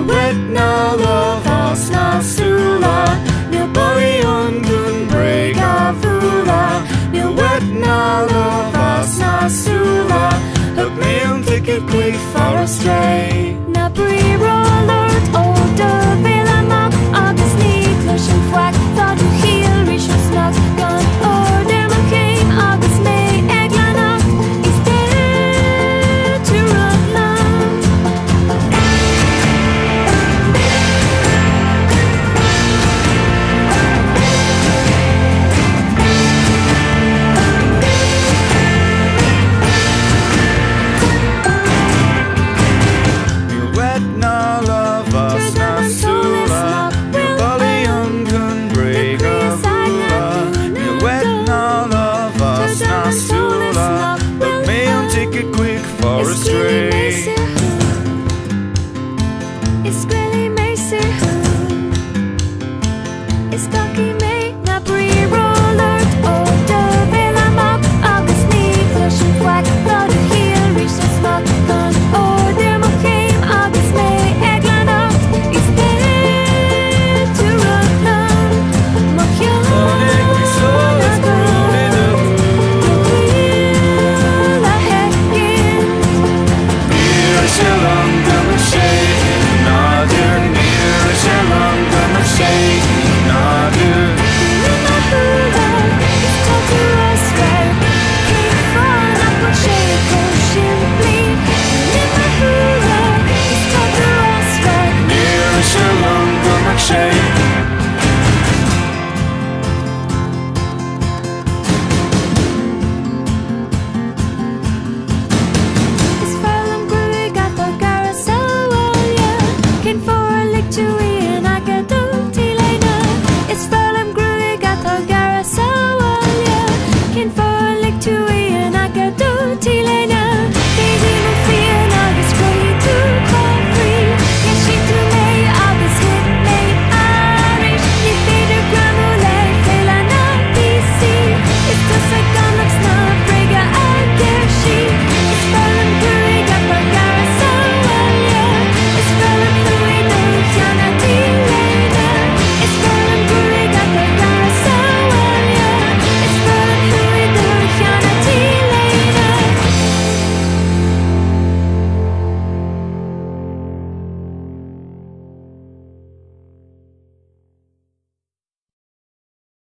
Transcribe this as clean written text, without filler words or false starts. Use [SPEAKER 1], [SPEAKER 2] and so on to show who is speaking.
[SPEAKER 1] wet na lovas na sula, mil balion gun brega vula, mil wet na lovas na sula, hook me on ticket quick far astray.
[SPEAKER 2] Na pre-rollert och dö vela mat, agus ni kluschen fwack, thought du heel rishon snart, gun or dem came, agus me eglanat, is dead to run.
[SPEAKER 1] Mil wet na lovas na sula, mil balion gun brega vula, mil wet na lovas na sula, hook me on ticket quick for a stray.